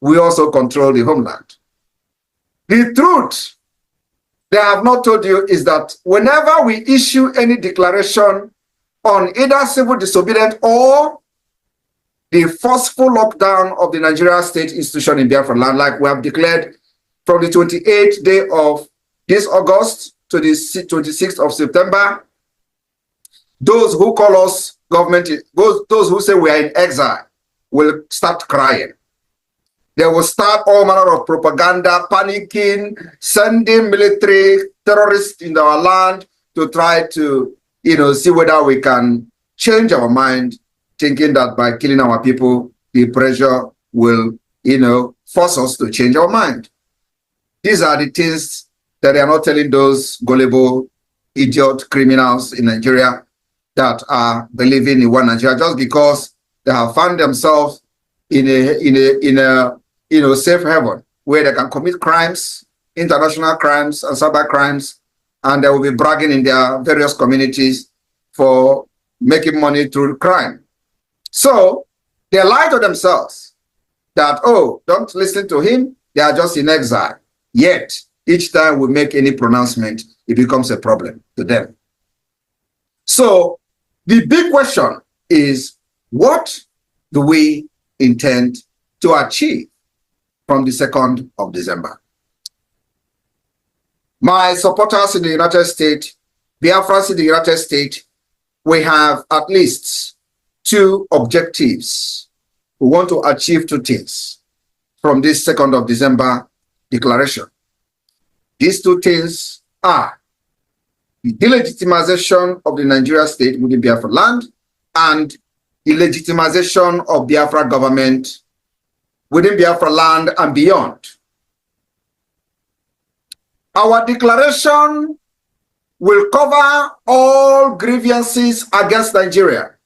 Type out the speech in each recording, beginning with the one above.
we also control the homeland. The truth they have not told you is that whenever we issue any declaration on either civil disobedience or the forceful lockdown of the Nigeria state institution in Biafran land, like we have declared from the 28th day of this August to the 26th of September, those who call us government, those who say we are in exile, will start crying. They will start all manner of propaganda, panicking, sending military terrorists in our land to try to, see whether we can change our mind, thinking that by killing our people, the pressure will, force us to change our mind. These are the things that they are not telling those gullible, idiot criminals in Nigeria that are believing in one Nigeria just because they have found themselves in a safe haven where they can commit crimes, international crimes and cyber crimes, and they will be bragging in their various communities for making money through crime. So they lie to themselves that, oh, don't listen to him, they are just in exile. Yet, each time we make any pronouncement, it becomes a problem to them. So the big question is, what do we intend to achieve from the 2nd of December? My supporters in the United States, Biafrans in the United States, we have at least 2 objectives. We want to achieve 2 things from this 2nd of December declaration. These 2 things are the delegitimization of the Nigeria state within Biafra land and the legitimization of Biafra government within Biafra land and beyond. Our declaration will cover all grievances against Nigeria.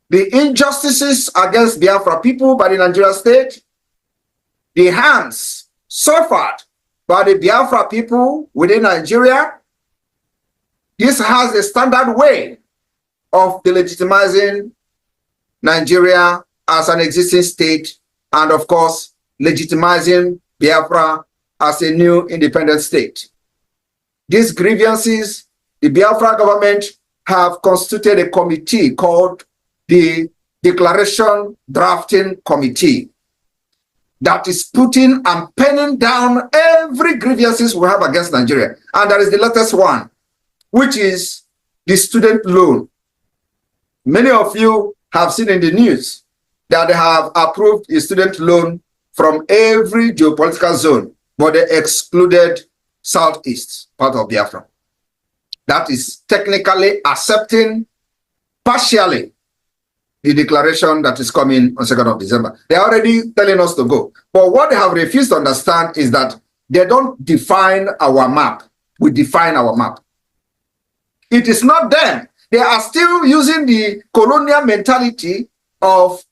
The injustices against Biafra people by the Nigeria state, the harms suffered by the Biafra people within Nigeria. This has a standard way of delegitimizing Nigeria as an existing state and, of course, legitimizing Biafra as a new independent state. These grievances, the Biafra government have constituted a committee called the Declaration Drafting Committee that is putting and penning down every grievances we have against Nigeria. And there is the latest one, which is the student loan. Many of you have seen in the news that they have approved a student loan from every geopolitical zone, but they excluded Southeast, part of Biafra. That is technically accepting partially the declaration that is coming on 2nd of December. They are already telling us to go. But what they have refused to understand is that they don't define our map. We define our map. It is not them. They are still using the colonial mentality of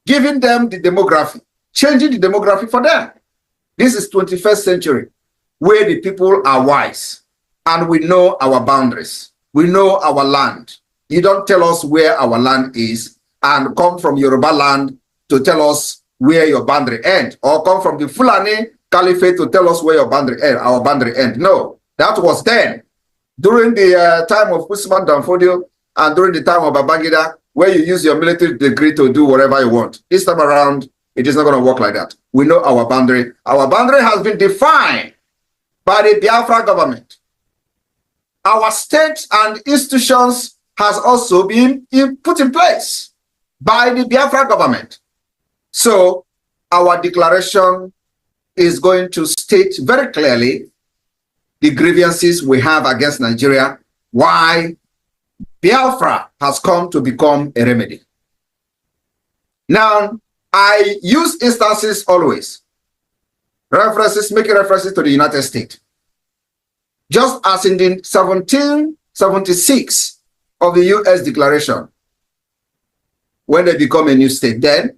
giving them the demography, changing the demography for them. This is 21st century, where the people are wise and we know our boundaries. We know our land. You don't tell us where our land is and come from Yoruba land to tell us where your boundary ends, or come from the Fulani Caliphate to tell us where your boundary end, our boundary end. No, that was then. During the time of Usman Danfodio and during the time of Babangida, where you use your military degree to do whatever you want. This time around, it is not going to work like that. We know our boundary. Our boundary has been defined by the Biafra government. Our state and institutions has also been put in place by the Biafra government. So our declaration is going to state very clearly the grievances we have against Nigeria, why Biafra has come to become a remedy. Now, I use instances always, making references to the United States. Just as in the 1776 of the US Declaration, when they become a new state, then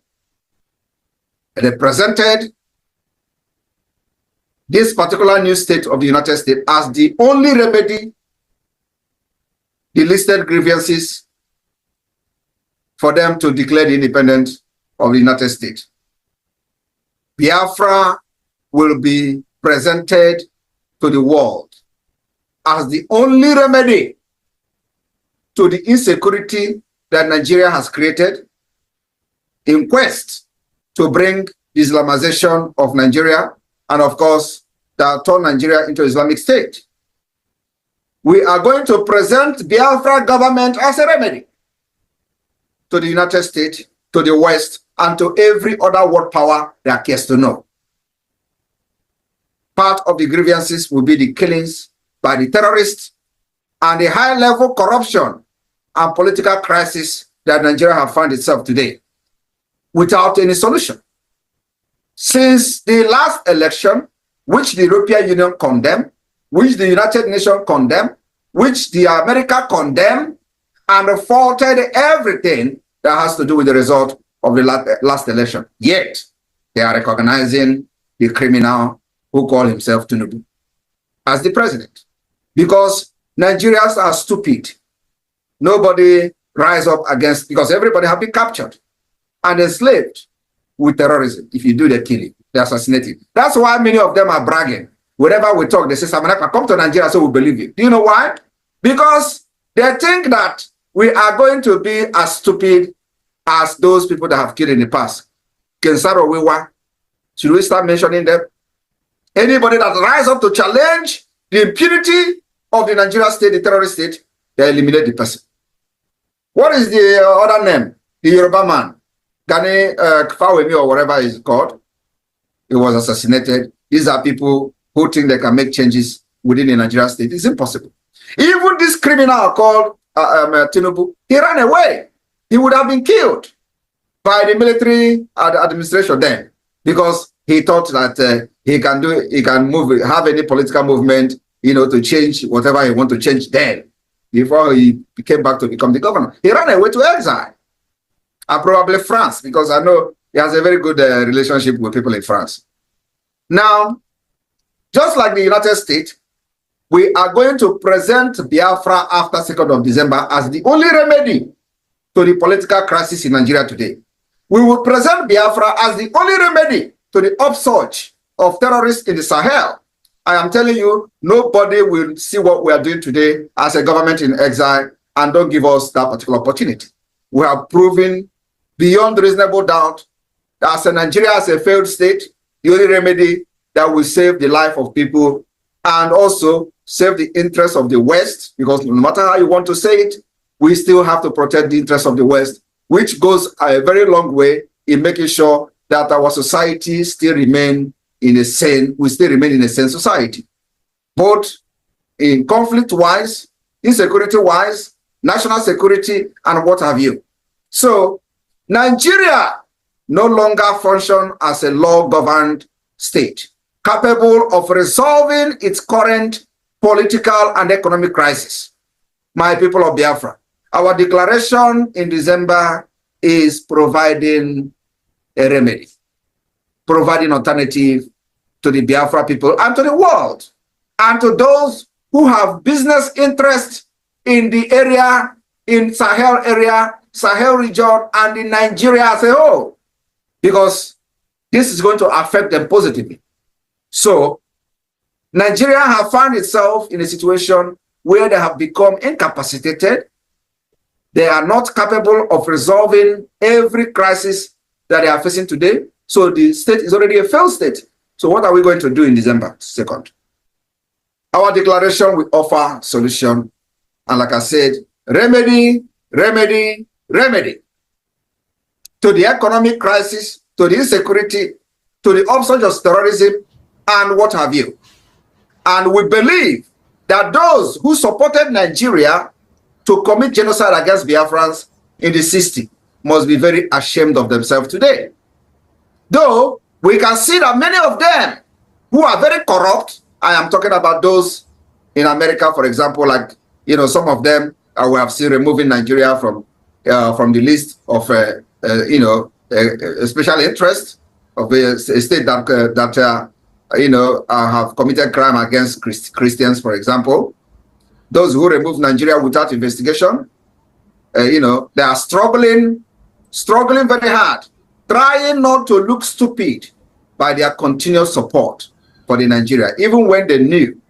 they presented this particular new state of the United States as the only remedy, the listed grievances for them to declare the independence of the United States. Biafra will be presented to the world as the only remedy to the insecurity that Nigeria has created in quest to bring the Islamization of Nigeria and, of course, that turn Nigeria into Islamic State. We are going to present Biafra government as a remedy to the United States, to the West, and to every other world power that cares to know. Part of the grievances will be the killings by the terrorists and the high-level corruption and political crisis that Nigeria has found itself today without any solution. Since the last election, which the European Union condemned, which the United Nations condemned, which the America condemned, and faulted everything that has to do with the result of the last election. Yet, they are recognizing the criminal who call himself Tinubu as the president. Because Nigerians are stupid. Nobody rise up against, because everybody have been captured and enslaved with terrorism. If you do the killing, the assassinating. That's why many of them are bragging. Whenever we talk, they say, Samanaka, come to Nigeria so we believe you. Do you know why? Because they think that we are going to be as stupid as those people that have killed in the past. Kensaro Wewa, should we start mentioning them? Anybody that rise up to challenge the impunity of the Nigerian state, the terrorist state, they eliminate the person. What is the other name? The Yoruba man, Gani Kfawemi or whatever he's called. He was assassinated. These are people who think they can make changes within the Nigerian state. It's impossible. Even this criminal called Tinubu, he ran away. He would have been killed by the military administration then, because he thought that he can move, have any political movement, to change whatever he want to change then, before he came back to become the governor. He ran away to exile, and probably France, because I know he has a very good relationship with people in France. Now, just like the United States, we are going to present Biafra after 2nd of December as the only remedy to the political crisis in Nigeria today. We will present Biafra as the only remedy to the upsurge of terrorists in the Sahel. I am telling you, nobody will see what we are doing today as a government in exile and don't give us that particular opportunity. We have proven beyond reasonable doubt that as Nigeria as a failed state, the only remedy that will save the life of people and also save the interests of the West, because no matter how you want to say it, we still have to protect the interests of the West, which goes a very long way in making sure that our society still remain in a sane, we still remain in a sane society, both in conflict-wise, insecurity-wise, national security, and what have you. So Nigeria no longer function as a law-governed state, capable of resolving its current political and economic crisis. My people of Biafra, our declaration in December is providing a remedy, providing alternative to the Biafra people and to the world, and to those who have business interests in the area, in Sahel region, and in Nigeria as a whole, because this is going to affect them positively. So Nigeria have found itself in a situation where they have become incapacitated. They are not capable of resolving every crisis that they are facing today. So the state is already a failed state. So what are we going to do in December 2nd? Our declaration will offer solution. And like I said, remedy, remedy, remedy to the economic crisis, to the insecurity, to the upsurge of terrorism, and what have you. And we believe that those who supported Nigeria to commit genocide against Biafrans in the 60s must be very ashamed of themselves today. Though we can see that many of them who are very corrupt, I am talking about those in America, for example, like, some of them we have seen removing Nigeria from the list of, special interest of a state that have committed crime against Christians, for example. Those who remove Nigeria without investigation, they are struggling very hard, trying not to look stupid by their continuous support for the Nigeria, even when they knew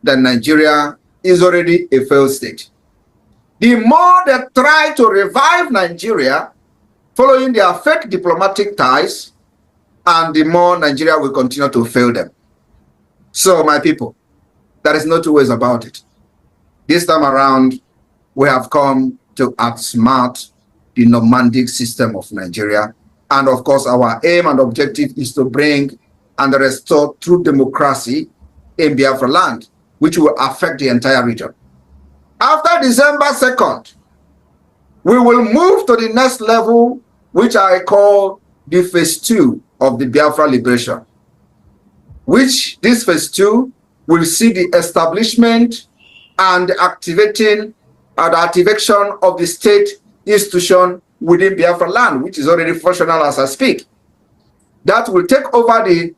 that Nigeria is already a failed state. The more they try to revive Nigeria, following their fake diplomatic ties, and the more Nigeria will continue to fail them. So, my people, there is no two ways about it. This time around, we have come to outsmart the nomadic system of Nigeria. And of course, our aim and objective is to bring and restore true democracy in Biafra land, which will affect the entire region. After December 2nd, we will move to the next level, which I call the phase 2 of the Biafra liberation, which this phase 2 will see the establishment and the activation of the state institution within Biafra land, which is already functional as I speak. That will take over the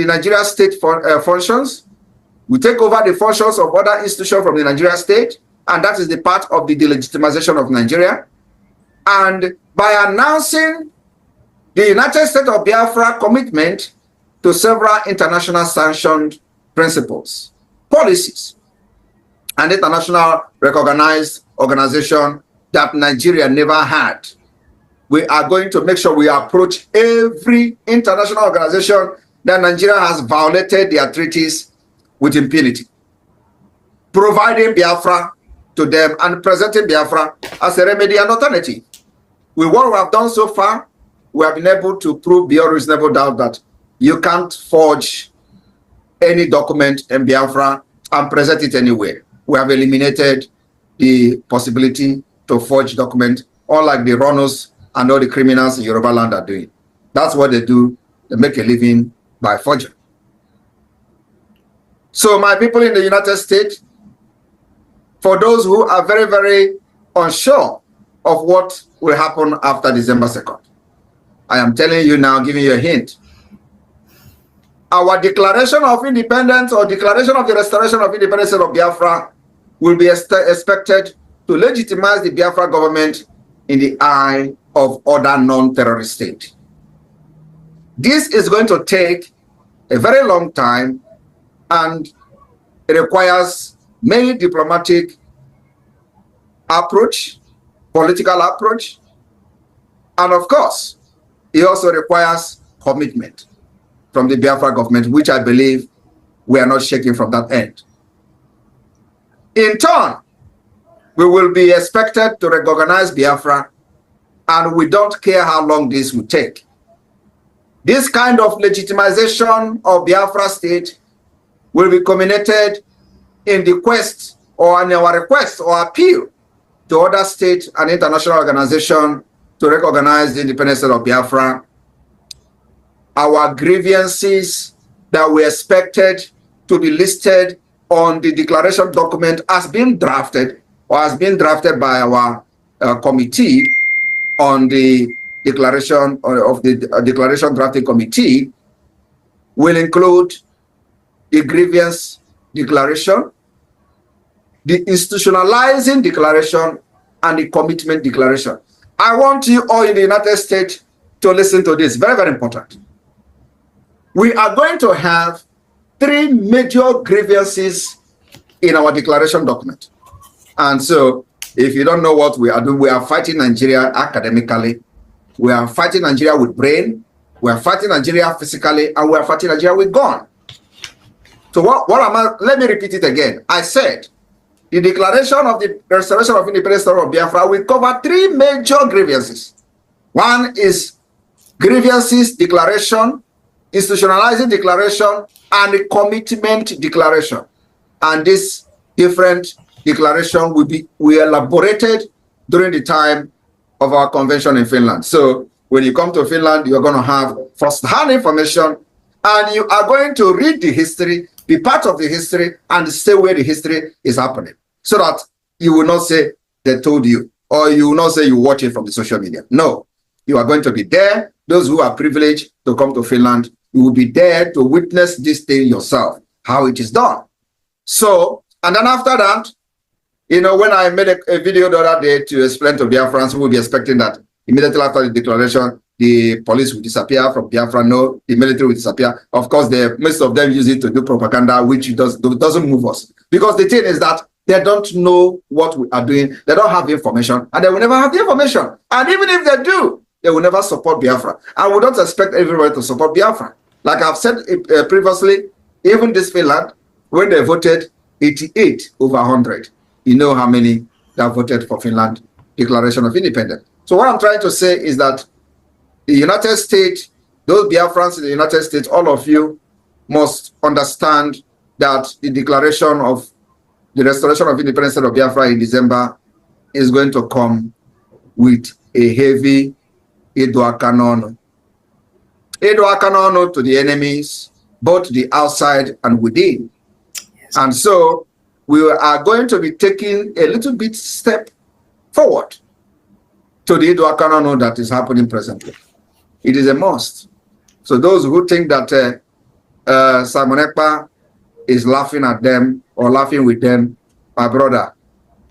Nigeria state functions, will take over the functions of other institutions from the Nigeria state, and that is the part of the delegitimization of Nigeria. And by announcing the United States of Biafra commitment to several international sanctioned principles, policies, and international recognized organization that Nigeria never had, we are going to make sure we approach every international organization that Nigeria has violated their treaties with impunity, providing Biafra to them and presenting Biafra as a remedy and alternative. With what we have done so far, we have been able to prove beyond reasonable doubt that you can't forge any document in Biafra and present it anywhere. We have eliminated the possibility to forge document, unlike the runners and all the criminals in Yoruba land are doing. That's what they do. They make a living by forgery. So my people in the United States, for those who are very, very unsure of what will happen after December 2nd, I am telling you now, giving you a hint. Our declaration of independence or declaration of the restoration of independence of Biafra will be expected to legitimize the Biafra government in the eye of other non-terrorist states. This is going to take a very long time, and it requires many diplomatic approach, political approach, and of course, it also requires commitment from the Biafra government, which I believe we are not shaking from that end. In turn, we will be expected to recognize Biafra, and we don't care how long this will take. This kind of legitimization of Biafra state will be culminated in the quest or in our request or appeal to other states and international organizations to recognize the independence of Biafra. Our grievances that we expected to be listed on the declaration document has been drafted or has been drafted by our committee on the declaration of the declaration drafting committee will include the grievance declaration, the institutionalizing declaration, and the commitment declaration. I want you all in the United States to listen to this. Very, very important. We are going to have 3 major grievances in our declaration document. And so, if you don't know what we are doing, we are fighting Nigeria academically, we are fighting Nigeria with brain, we are fighting Nigeria physically, and we are fighting Nigeria with gun. So let me repeat it again. I said, the declaration of the restoration of independence of Biafra will cover 3 major grievances. One is grievances declaration, institutionalizing declaration, and the commitment declaration. And this different declaration will be elaborated during the time of our convention in Finland. So when you come to Finland, you're going to have first-hand information, and you are going to read the history, be part of the history, and stay where the history is happening, so that you will not say they told you, or you will not say you watch it from the social media. No, you are going to be there. Those who are privileged to come to Finland, you will be there to witness this thing yourself, how it is done. So, and then after that, you know, when I made a video the other day to explain to Biafrans who will be expecting that immediately after the declaration, the police will disappear from Biafra. No, the military will disappear. Of course, most of them use it to do propaganda, which doesn't move us. Because the thing is that they don't know what we are doing. They don't have the information, and they will never have the information. And even if they do, they will never support Biafra. And we don't expect everybody to support Biafra. Like I've said previously, even this Finland, when they voted 88 over 100, you know how many that voted for Finland Declaration of Independence. So what I'm trying to say is that the United States, those Biafrans in the United States, all of you must understand that the declaration of the restoration of independence of Biafra in December is going to come with a heavy Edoakanono. Edoakanono to the enemies, both the outside and within. Yes. And so we are going to be taking a little bit step forward to the Edoakanono that is happening presently. It is a must. So those who think that Simon Ekpa is laughing at them or laughing with them, my brother,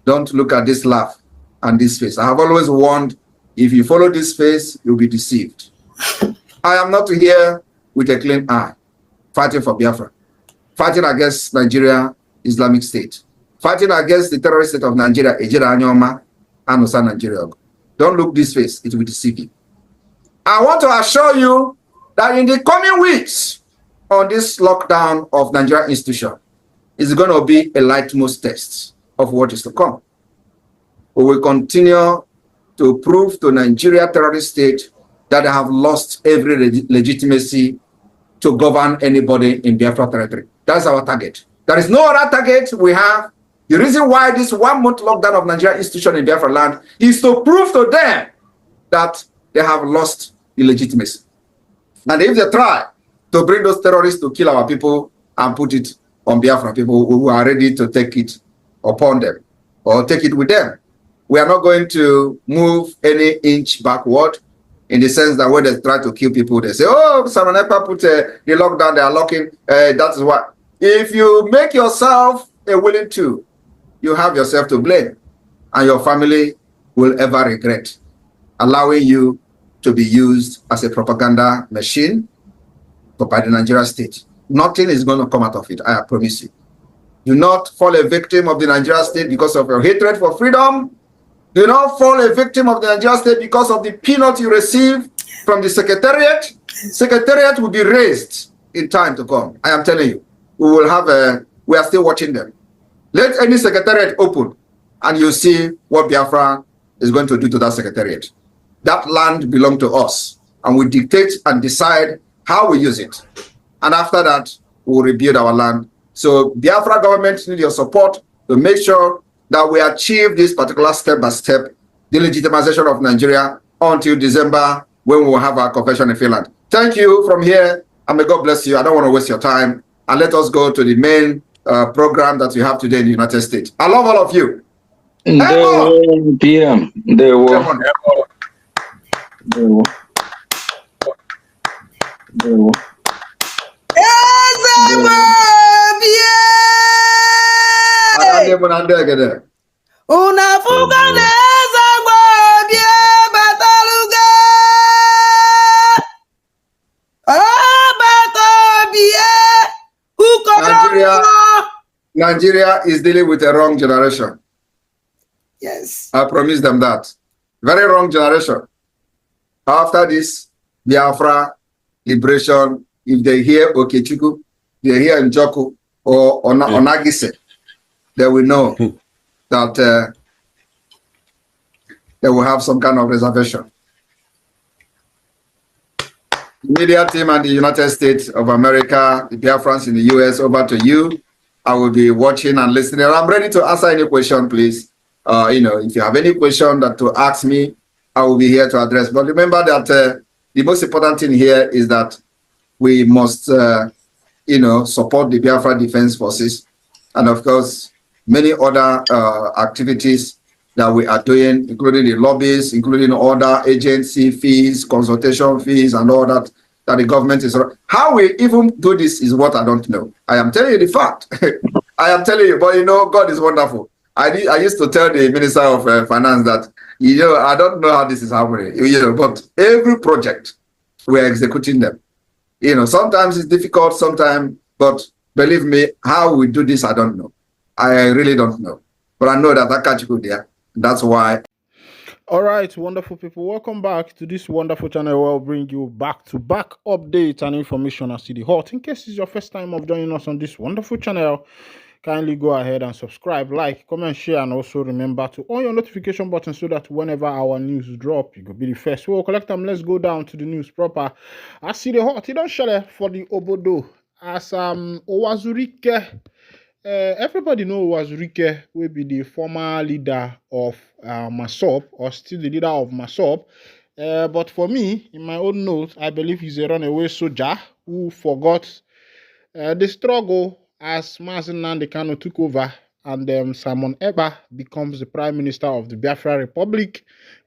don't look at this laugh and this face. I have always warned, if you follow this face, you'll be deceived. I am not here with a clean eye, fighting for Biafra, fighting against Nigeria Islamic State, fighting against the terrorist state of Nigeria, Ejira Anyoma, and Osa Nigeria. Don't look this face, it will deceive you. I want to assure you that in the coming weeks on this lockdown of Nigeria institution, it's going to be a litmus test of what is to come. We will continue to prove to Nigeria terrorist state that they have lost every legitimacy to govern anybody in Biafra territory. That's our target. There is no other target we have. The reason why this 1 month lockdown of Nigeria institution in Biafra land is to prove to them that they have lost the legitimacy. And if they try to bring those terrorists to kill our people and put it on Biafra people who are ready to take it upon them or take it with them, we are not going to move any inch backward, in the sense that when they try to kill people, they say, oh, Simon Ekpa put the lockdown, they are locking. That is what. If you make yourself a willing to, you have yourself to blame, and your family will ever regret allowing you to be used as a propaganda machine by the Nigeria state. Nothing is going to come out of it, I promise you. Do not fall a victim of the Nigeria state because of your hatred for freedom. Do not fall a victim of the Nigeria state because of the peanut you receive from the secretariat. Secretariat will be raised in time to come. I am telling you. We are still watching them. Let any secretariat open and you see what Biafra is going to do to that secretariat. That land belongs to us, and we dictate and decide how we use it. And after that, we'll rebuild our land. So Biafra government needs your support to make sure that we achieve this particular step-by-step delegitimization of Nigeria until December, when we will have our convention in Finland. Thank you from here, and may God bless you. I don't want to waste your time. And let us go to the main program that you have today in the United States. I love all of you. PM. Una fuga Nigeria is dealing with a wrong generation. Yes. I promise them that. Very wrong generation. After this, Biafra, liberation, if they hear Okechukwu, they hear Njoku or Onagise, they will know that they will have some kind of reservation. The media team and the United States of America, the Biafrans in the US, over to you. I will be watching and listening. I'm ready to answer any question, please. If you have any question that to ask me, I will be here to address. But remember that the most important thing here is that we must, support the Biafra Defense Forces, and of course, many other activities that we are doing, including the lobbies, including other agency fees, consultation fees, and all that the government is. How we even do this is what I don't know. I am telling you the fact. I am telling you, but God is wonderful. I used to tell the Minister of Finance that I don't know how this is happening, but every project, we're executing them. Sometimes it's difficult, sometimes, but believe me, how we do this, I don't know. I really don't know. But I know that I catch you there. That's why. All right, wonderful people. Welcome back to this wonderful channel where I'll bring you back-to-back updates and information as to the hot. In case it's your first time of joining us on this wonderful channel, kindly go ahead and subscribe, like, comment, share, and also remember to on your notification button so that whenever our news drop, you will be the first. We'll collect them. Let's go down to the news proper. I see the hot. You don't share for the Obodo as Owazurike. Everybody know Wazurike will be the former leader of Masop, or still the leader of Masop. But for me, in my own notes, I believe he's a runaway soldier who forgot the struggle as Mazen Nandekano took over and Simon Ekpa becomes the Prime Minister of the Biafra Republic,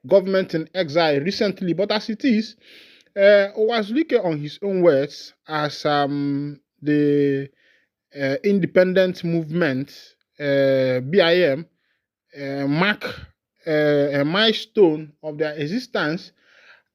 government in exile recently. But as it is, Wazurike on his own words as the independent movement, BIM, mark a milestone of their existence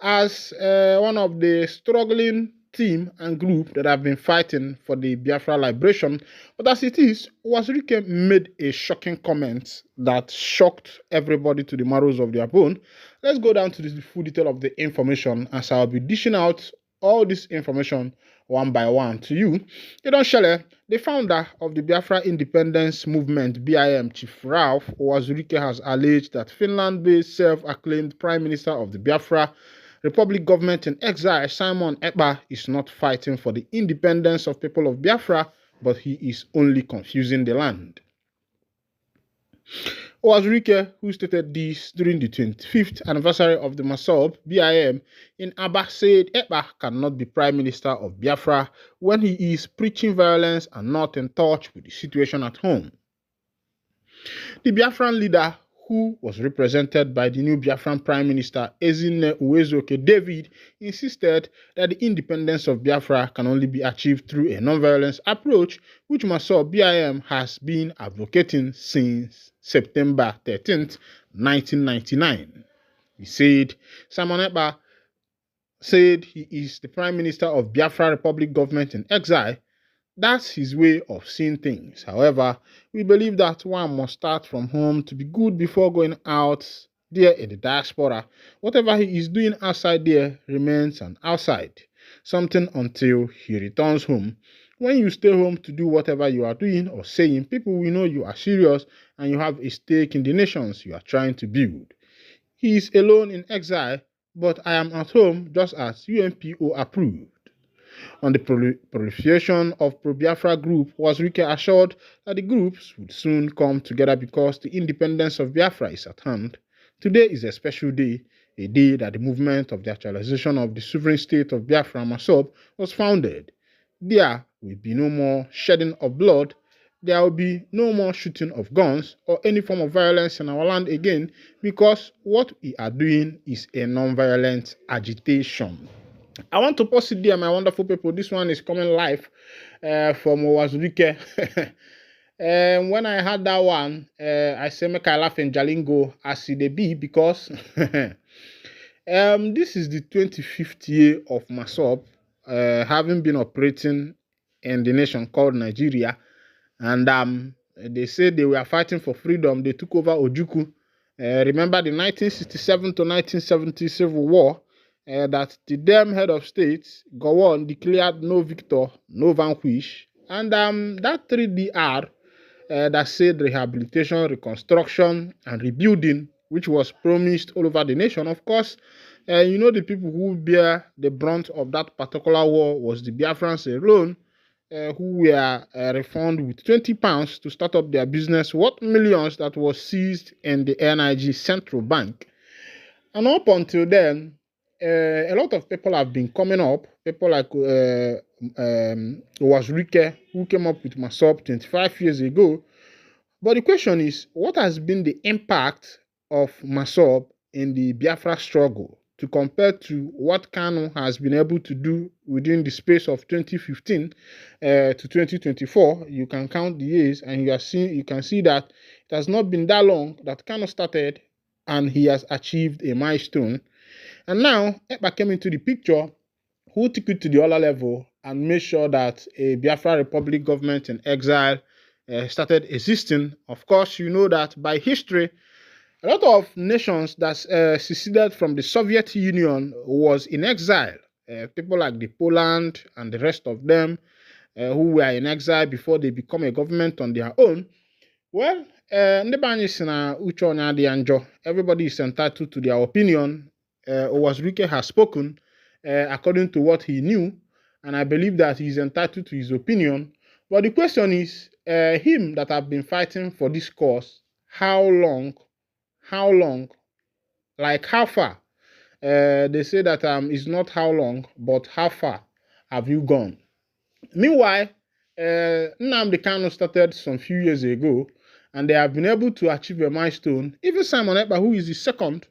as one of the struggling team and group that have been fighting for the Biafra liberation. But as it is, Wazirike made a shocking comment that shocked everybody to the marrows of their bone. Let's go down to the full detail of the information as I'll be dishing out all this information one by one to you. Idon Shele, the founder of the Biafra Independence Movement, BIM, Chief Ralph Wazirike, has alleged that Finland-based self-acclaimed Prime Minister of the Biafra Republic government in exile, Simon Ekpa, is not fighting for the independence of people of Biafra, but he is only confusing the land. Wazirike, who stated this during the 25th anniversary of the Masop BIM in Aba, said Ekpa cannot be Prime Minister of Biafra when he is preaching violence and not in touch with the situation at home. The Biafran leader, who was represented by the new Biafran Prime Minister Ezinne Uwezuoke David, insisted that the independence of Biafra can only be achieved through a non-violence approach, which Masop BIM has been advocating since September 13th, 1999. He said Simon Ekpa said he is the Prime Minister of Biafra Republic government in exile. That's his way of seeing things. However, we believe that one must start from home to be good before going out there in the diaspora. Whatever he is doing outside there remains an outside, something until he returns home. When you stay home to do whatever you are doing or saying, people will know you are serious and you have a stake in the nations you are trying to build. He is alone in exile, but I am at home just as UNPO approved. On the proliferation of pro-Biafra group, Wazirike assured that the groups would soon come together because the independence of Biafra is at hand. Today is a special day, a day that the movement of the actualization of the sovereign state of Biafra Masop was founded. There will be no more shedding of blood, there will be no more shooting of guns or any form of violence in our land again because what we are doing is a non-violent agitation. I want to post it there, my wonderful people. This one is coming live from Wazirike. And when I had that one, I say make I laugh in Jalingo as it be because this is the 25th year of Masop having been operating in the nation called Nigeria. And they said they were fighting for freedom. They took over Ojukwu. Remember the 1967 to 1970 Civil War? That the damn head of state, Gowon, declared no victor, no vanquish. And that 3DR that said rehabilitation, reconstruction, and rebuilding, which was promised all over the nation. Of course, the people who bear the brunt of that particular war was the Biafrans alone, who were refunded with £20 to start up their business, worth millions that was seized in the NIG Central Bank. And up until then, a lot of people have been coming up. People like Wazirike, who came up with Masop 25 years ago. But the question is, what has been the impact of Masop in the Biafra struggle to compare to what Kanu has been able to do within the space of 2015 to 2024? You can count the years and you can see that it has not been that long that Kanu started and he has achieved a milestone. And now, Ekpa came into the picture, who took it to the other level and made sure that a Biafra Republic government in exile started existing. Of course, you know that by history, a lot of nations that seceded from the Soviet Union was in exile. People like the Poland and the rest of them who were in exile before they become a government on their own. Well, ndị be anyị si na uche onye adịghị njọ. Everybody is entitled to their opinion. Owazurike has spoken according to what he knew, and I believe that he is entitled to his opinion. But the question is, him that have been fighting for this cause, how long, like how far? They say that it's not how long, but how far have you gone? Meanwhile, Nnamdi Kanu started some few years ago, and they have been able to achieve a milestone. Even Simon Ekpa, who is the second,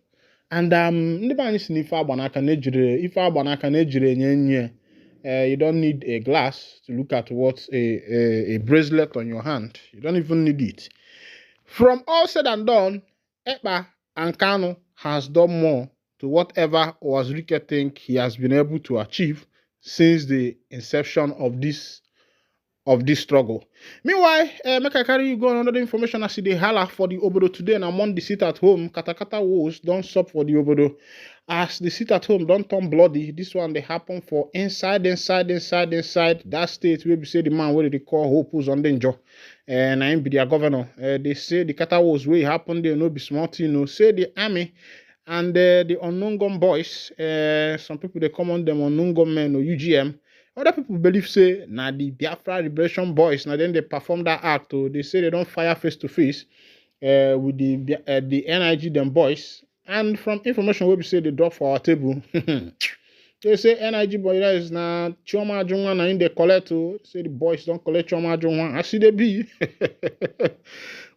and ndị be anyị si na ife agbanaka na-ejire nye you don't need a glass to look at what a bracelet on your hand. You don't even need it. From all said and done, Ekpa and Kanu has done more to whatever Owazurike think he has been able to achieve since the inception of this struggle. Meanwhile, make I carry you go on another information as they holla for the obodo today, and among the sit at home, katakata woes don't stop for the obodo. As the sit at home don't turn bloody, this one they happen for inside that state where we say the man where they call Hope who's on danger. And I be their governor. They say the kata woes where happen there no be smart, say the army and the unknown gun boys, some people they call on them unknown gun men or UGM. Other people believe say na the Biafra Liberation Boys, now then they perform that act. Or they say they don't fire face to face with the NIG them boys. And from information we say they drop for our table, they say NIG boys na Chioma Ajunwa na in they collect. Say the boys don't collect Chioma Ajunwa. I see they be.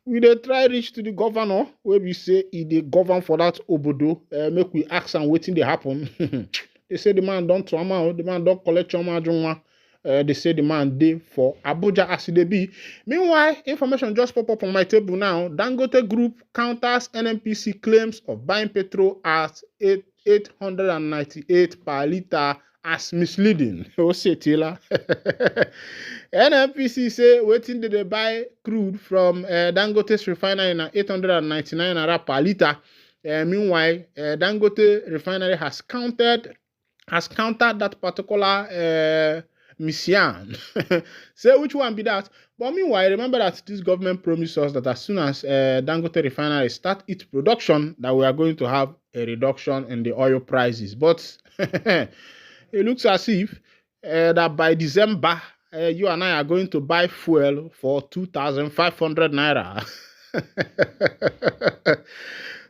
We dey try reach to the governor where we say he dey govern for that obodo. Make we ask and waiting they happen. They say the man don't trauma, the man don't collect trauma. They say the man dey for Abuja as they be. Meanwhile, information just pop up on my table now. Dangote Group counters NNPC claims of buying petrol at 898 per litre as misleading. Oh, say Taylor. NNPC say waiting did they buy crude from Dangote's refinery at 899 naira per litre. Meanwhile, Dangote refinery has countered that particular mission. Say which one be that? But meanwhile, remember that this government promised us that as soon as Dangote refinery start its production, that we are going to have a reduction in the oil prices. But it looks as if that by December, you and I are going to buy fuel for 2,500 naira.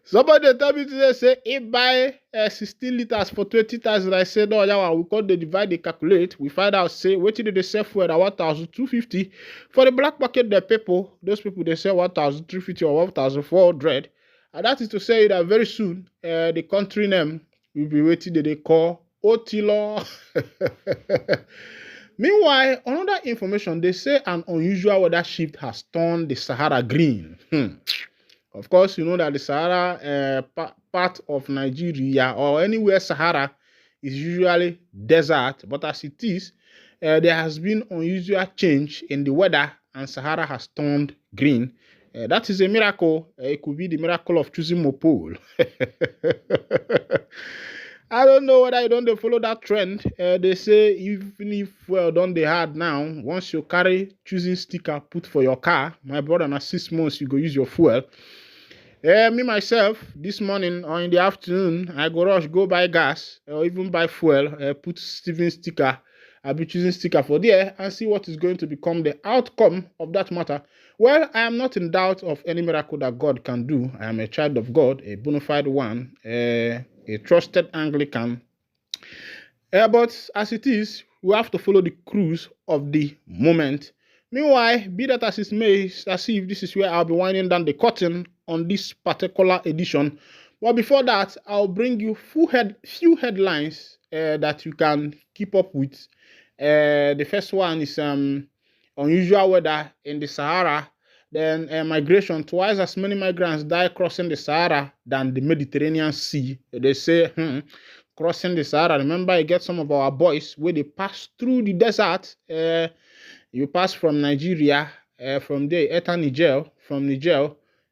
Somebody tell me today, say, if buy 16 liters for 20,000, I said, no, yeah, we call the divide, they calculate. We find out, say, what did they sell fuel at 1,250? For the black market, the people, those people, they sell 1,350 or 1,400. And that is to say that very soon, the country name will be waiting that they call Otilo. Meanwhile, another information, they say an unusual weather shift has turned the Sahara green. Of course, you know that the Sahara part of Nigeria or anywhere Sahara is usually desert, but as it is, there has been unusual change in the weather and Sahara has turned green. That is a miracle. It could be the miracle of choosing Mopol. I don't know whether you don't follow that trend. They say even if well done they had now, once you carry choosing sticker put for your car, my brother, na 6 months you go use your fuel. Me myself, this morning or in the afternoon, I go rush, go buy gas or even buy fuel, put Steven sticker. I'll be choosing sticker for there and see what is going to become the outcome of that matter. Well, I am not in doubt of any miracle that God can do. I am a child of God, a bona fide one, a trusted Anglican. But as it is, we have to follow the cruise of the moment. Meanwhile, be that as it may, as if this is where I'll be winding down the curtain on this particular edition. But before that, I'll bring you few headlines that you can keep up with. The first one is unusual weather in the Sahara. Then migration, twice as many migrants die crossing the Sahara than the Mediterranean Sea. They say, crossing the Sahara. Remember, I get some of our boys where they pass through the desert. You pass from Nigeria, from there, enter Niger, from Niger,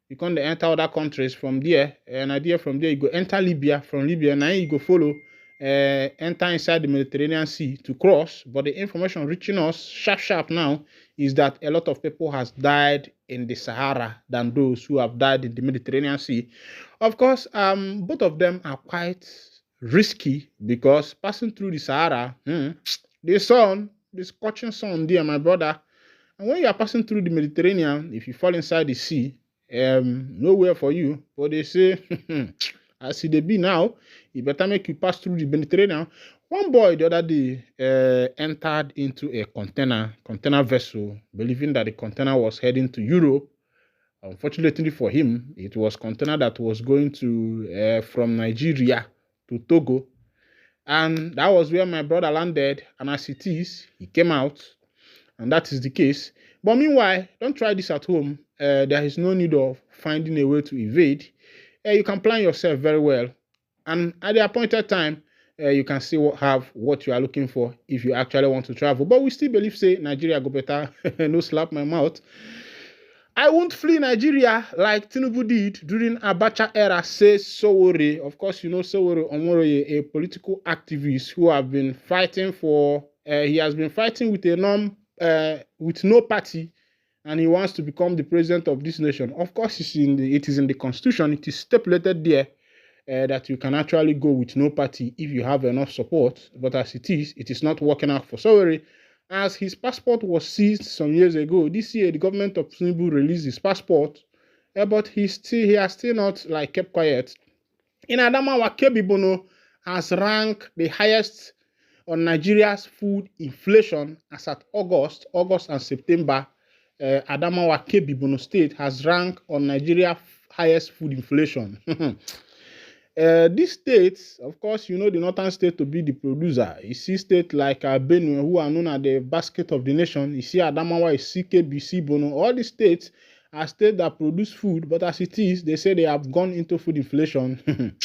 you can enter other countries from there, and idea from there, you go enter Libya, from Libya, now you go follow, enter inside the Mediterranean Sea to cross. But the information reaching us sharp now is that a lot of people has died in the Sahara than those who have died in the Mediterranean Sea. Of course, both of them are quite risky because passing through the Sahara, the sun, the scorching sun there, my brother. And when you are passing through the Mediterranean, if you fall inside the sea, nowhere for you. But they say, as it be now, it better make you pass through the Mediterranean. One boy the other day entered into a container vessel, believing that the container was heading to Europe. Unfortunately for him, it was a container that was going to from Nigeria to Togo. And that was where my brother landed. And as it is, he came out. And that is the case. But meanwhile, don't try this at home. There is no need of finding a way to evade. You can plan yourself very well. And at the appointed time, you can still have what you are looking for if you actually want to travel. But we still believe, say, Nigeria go better. No slap my mouth. I won't flee Nigeria like Tinubu did during Abacha era, says Sowore. Of course, you know Sowore Omoroye, a political activist who have been fighting for, he has been fighting with with no party, and he wants to become the president of this nation. Of course, it is in the constitution. It is stipulated there that you can actually go with no party if you have enough support. But as it is not working out for Sowore, as his passport was seized some years ago. This year, the government of Tinubu released his passport, but he has still not kept quiet. In Adamawa, Kebibono has ranked the highest on Nigeria's food inflation as at August and September. Adamawa Kebibono State has ranked on Nigeria's highest food inflation. These states, of course, you know the northern state to be the producer. You see states like Benue, who are known as the basket of the nation. You see Adamawa, you see KBC, Bono. All these states are states that produce food, but as it is, they say they have gone into food inflation.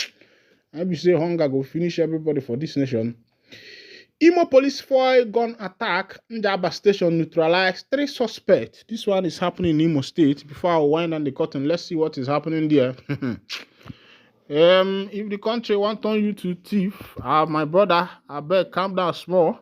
I be say hunger go finish everybody for this nation. Imo police foil gun attack in the Aba station neutralized 3 suspects. This one is happening in Imo State. Before I wind down the curtain, let's see what is happening there. If the country want on you to thief, my brother, I beg calm down small.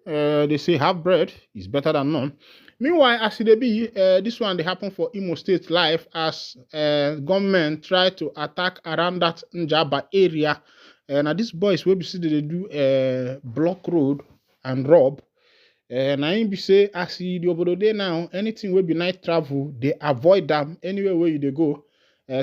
They say half bread is better than none. Meanwhile, as it be, this one they happen for Imo State life as gunmen try to attack around that Njaba area. Now these boys will be see they do block road and rob. Now him be say as the obodo day now, anything will be night travel, they avoid them anywhere where they go.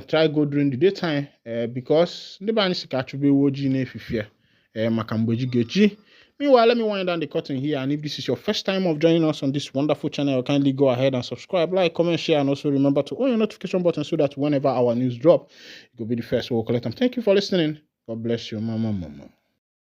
Try go during the daytime because the band is catch be woji ne fifia makamboji gechi. Meanwhile, let me wind down the curtain here, and if this is your first time of joining us on this wonderful channel, kindly go ahead and subscribe, like, comment, share, and also remember to on your notification button so that whenever our news drop, you will be the first to collect them. Thank you for listening. God bless you, mama.